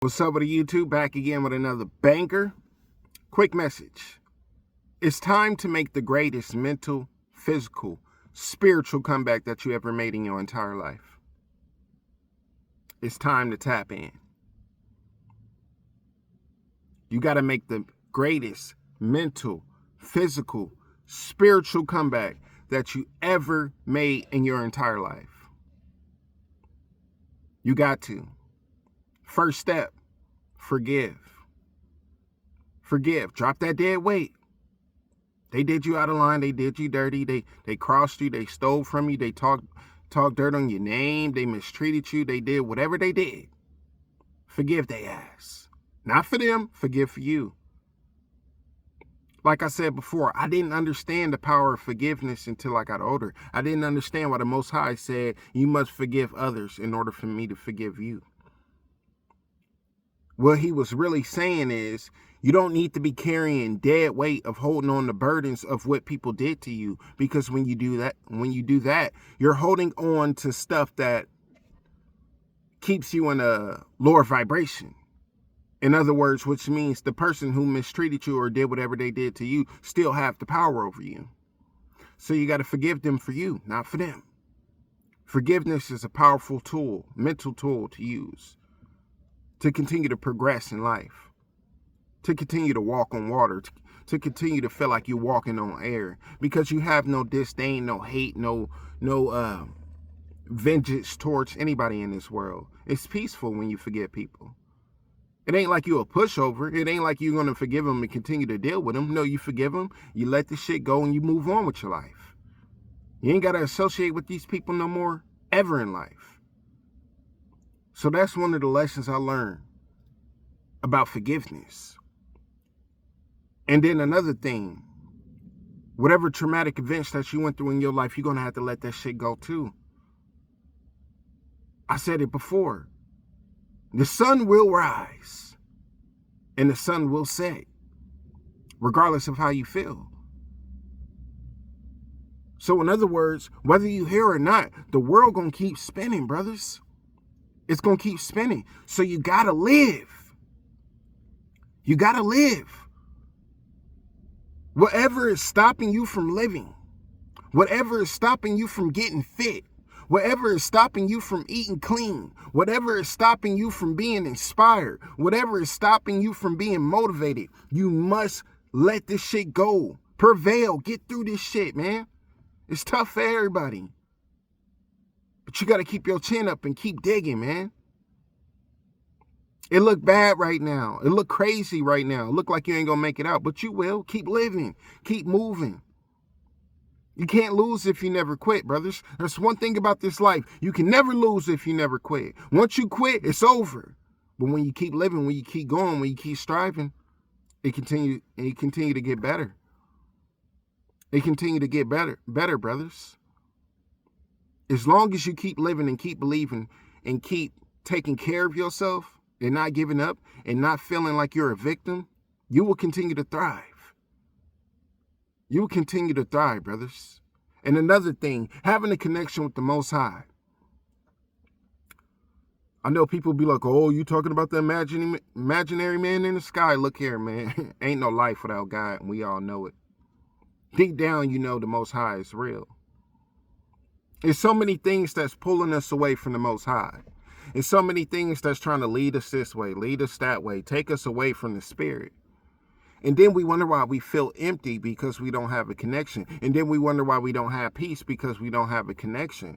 What's up with YouTube? Back again with another banger. Quick message. It's time to make the greatest mental, physical, spiritual comeback that you ever made in your entire life. It's time to tap in. You got to make the greatest mental, physical, spiritual comeback that you ever made in your entire life. You got to. First step, forgive. Forgive. Drop that dead weight. They did you out of line. They did you dirty. They crossed you. They stole from you. They talked dirt on your name. They mistreated you. They did whatever they did. Forgive they ass. Not for them. Forgive for you. Like I said before, I didn't understand the power of forgiveness until I got older. I didn't understand why the Most High said, you must forgive others in order for me to forgive you. What he was really saying is, you don't need to be carrying dead weight of holding on to burdens of what people did to you. Because when you do that, you're holding on to stuff that keeps you in a lower vibration. In other words, which means the person who mistreated you or did whatever they did to you still have the power over you. So you got to forgive them for you, not for them. Forgiveness is a powerful tool, mental tool to use to continue to progress in life, to continue to walk on water, to continue to feel like you're walking on air, because you have no disdain, no hate, no vengeance towards anybody in this world. It's peaceful when you forgive people. It ain't like you're a pushover. It ain't like you're going to forgive them and continue to deal with them. No, you forgive them, you let the shit go, and you move on with your life. You ain't got to associate with these people no more, ever in life. So that's one of the lessons I learned about forgiveness. And then another thing, whatever traumatic events that you went through in your life, you're going to have to let that shit go too. I said it before. The sun will rise and the sun will set, regardless of how you feel. So in other words, whether you hear or not, the world going to keep spinning, brothers. It's going to keep spinning. So you got to live. You got to live. Whatever is stopping you from living, whatever is stopping you from getting fit, whatever is stopping you from eating clean, whatever is stopping you from being inspired, whatever is stopping you from being motivated, you must let this shit go. Prevail. Get through this shit, man. It's tough for everybody. But you got to keep your chin up and keep digging, man. It look bad right now. It look crazy right now. It look like you ain't going to make it out, but you will. Keep living. Keep moving. You can't lose if you never quit, brothers. That's one thing about this life. You can never lose if you never quit. Once you quit, it's over. But when you keep living, when you keep going, when you keep striving, it continue to get better. It continue to get better, brothers. As long as you keep living and keep believing and keep taking care of yourself and not giving up and not feeling like you're a victim, you will continue to thrive. You will continue to thrive, brothers. And another thing, having a connection with the Most High. I know people be like, oh, you talking about the imaginary man in the sky? Look here, man. Ain't no life without God, and we all know it. Deep down, you know the Most High is real. There's so many things that's pulling us away from the Most High. There's so many things that's trying to lead us this way, lead us that way, take us away from the Spirit. And then we wonder why we feel empty because we don't have a connection. And then we wonder why we don't have peace because we don't have a connection.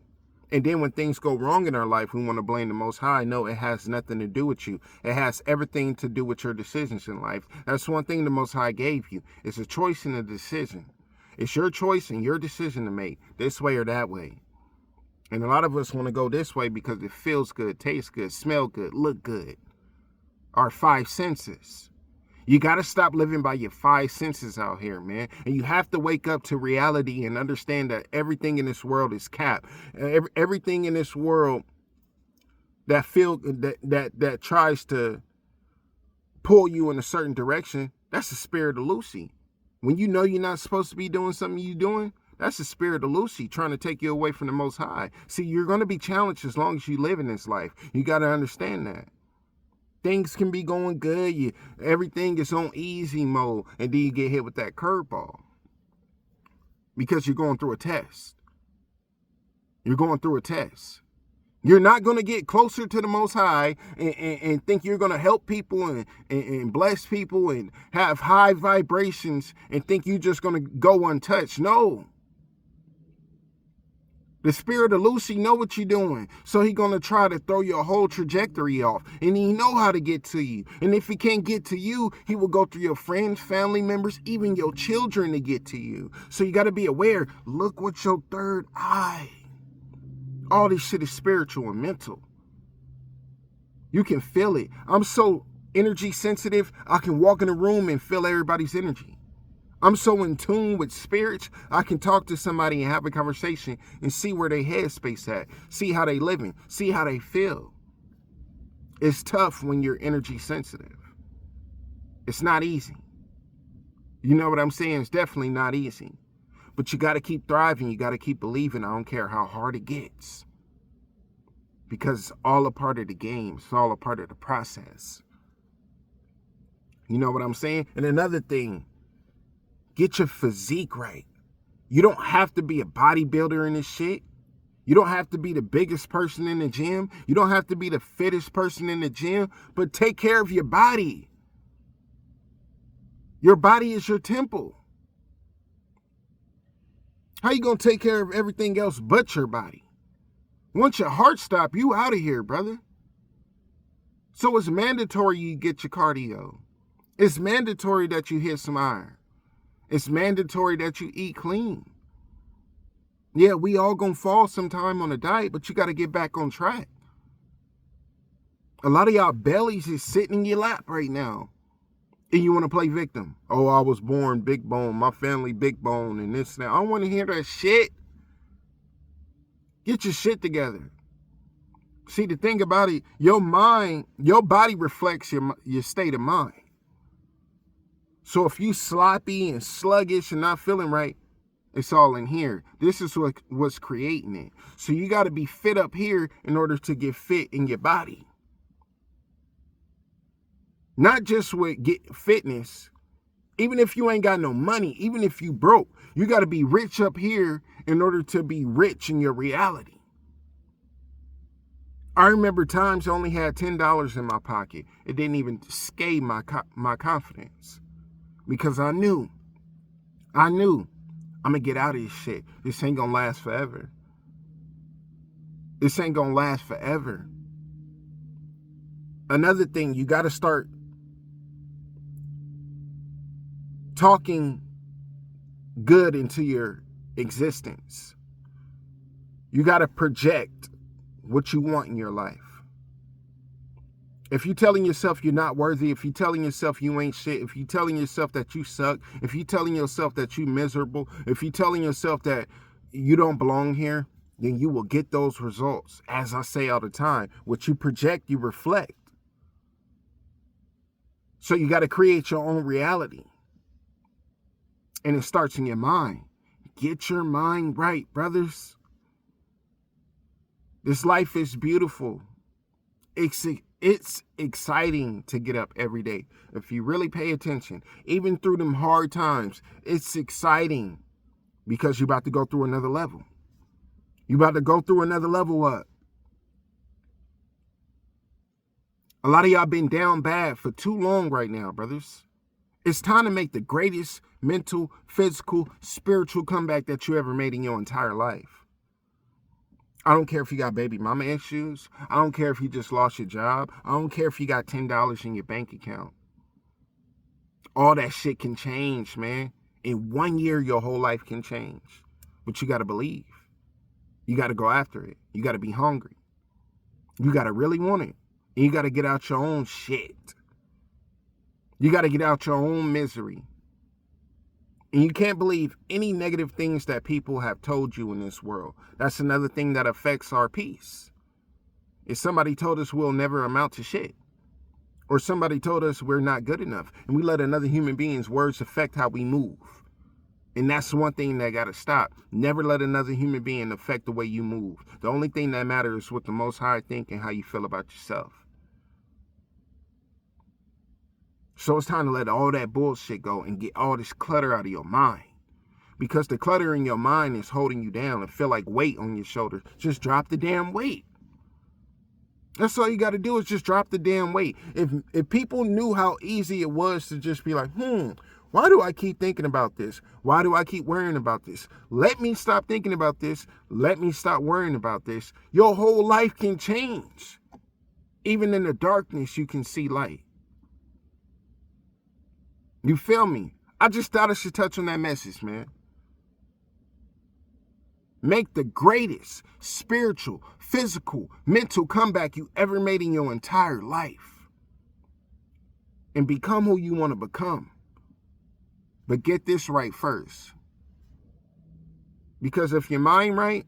And then when things go wrong in our life, we want to blame the Most High. No, it has nothing to do with you. It has everything to do with your decisions in life. That's one thing the Most High gave you. It's a choice and a decision. It's your choice and your decision to make, this way or that way. And a lot of us want to go this way because it feels good, tastes good, smell good, look good. Our five senses. You got to stop living by your five senses out here, man. And you have to wake up to reality and understand that everything in this world is cap. Everything in this world that tries to pull you in a certain direction, that's the spirit of Lucy. When you know you're not supposed to be doing something you're doing, that's the spirit of Lucy trying to take you away from the Most High. See, you're going to be challenged as long as you live in this life. You got to understand that. Things can be going good. Everything is on easy mode. And then you get hit with that curveball. Because you're going through a test. You're going through a test. You're not going to get closer to the Most High and think you're going to help people and bless people and have high vibrations and think you're just going to go untouched. No. The spirit of Lucy know what you're doing. So he going to try to throw your whole trajectory off. And he know how to get to you. And if he can't get to you, he will go through your friends, family members, even your children to get to you. So you got to be aware. Look with your third eye. All this shit is spiritual and mental. You can feel it. I'm so energy sensitive, I can walk in a room and feel everybody's energy. I'm so in tune with spirits, I can talk to somebody and have a conversation and see where their headspace at, see how they living, see how they feel. It's tough when you're energy sensitive. It's not easy. You know what I'm saying? It's definitely not easy. But you got to keep thriving. You got to keep believing. I don't care how hard it gets. Because it's all a part of the game. It's all a part of the process. You know what I'm saying? And another thing, get your physique right. You don't have to be a bodybuilder in this shit. You don't have to be the biggest person in the gym. You don't have to be the fittest person in the gym. But take care of your body. Your body is your temple. How you going to take care of everything else but your body? Once your heart stops, you out of here, brother. So it's mandatory you get your cardio. It's mandatory that you hit some iron. It's mandatory that you eat clean. Yeah, we all going to fall sometime on a diet, but you got to get back on track. A lot of y'all bellies is sitting in your lap right now. And you want to play victim. Oh, I was born big bone. My family big bone and this and that. I don't want to hear that shit. Get your shit together. See, the thing about it, your mind, your body reflects your state of mind. So if you sloppy and sluggish and not feeling right, it's all in here. This is what's creating it. So you got to be fit up here in order to get fit in your body. Not just with fitness. Even if you ain't got no money, even if you broke, you got to be rich up here in order to be rich in your reality. I remember times I only had $10 in my pocket. It didn't even scale my confidence. Because I knew I'm going to get out of this shit. This ain't going to last forever. This ain't going to last forever. Another thing, you got to start talking good into your existence. You got to project what you want in your life. If you're telling yourself you're not worthy, if you're telling yourself you ain't shit, if you're telling yourself that you suck, if you're telling yourself that you're miserable, if you're telling yourself that you don't belong here, then you will get those results. As I say all the time, what you project, you reflect. So you got to create your own reality. And it starts in your mind. Get your mind right, brothers. This life is beautiful. It's exciting to get up every day. If you really pay attention, even through them hard times, it's exciting because you're about to go through another level. You're about to go through another level up. A lot of y'all been down bad for too long right now, brothers. It's time to make the greatest mental, physical, spiritual comeback that you ever made in your entire life. I don't care if you got baby mama issues. I don't care if you just lost your job. I don't care if you got $10 in your bank account. All that shit can change, man. In 1 year, your whole life can change. But you got to believe. You got to go after it. You got to be hungry. You got to really want it. And you got to get out your own shit. You got to get out your own misery. And you can't believe any negative things that people have told you in this world. That's another thing that affects our peace. If somebody told us we'll never amount to shit, or somebody told us we're not good enough, and we let another human being's words affect how we move. And that's one thing that got to stop. Never let another human being affect the way you move. The only thing that matters is what the Most High think and how you feel about yourself. So it's time to let all that bullshit go and get all this clutter out of your mind. Because the clutter in your mind is holding you down and feel like weight on your shoulders. Just drop the damn weight. That's all you got to do is just drop the damn weight. If people knew how easy it was to just be like, why do I keep thinking about this? Why do I keep worrying about this? Let me stop thinking about this. Let me stop worrying about this. Your whole life can change. Even in the darkness, you can see light. You feel me? I just thought I should touch on that message, man. Make the greatest spiritual, physical, mental comeback you ever made in your entire life. And become who you want to become. But get this right first. Because if your mind right,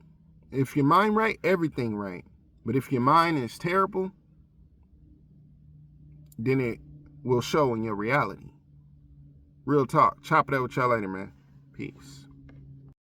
everything right. But if your mind is terrible, then it will show in your reality. Real talk. Chop it up with y'all later, man. Peace.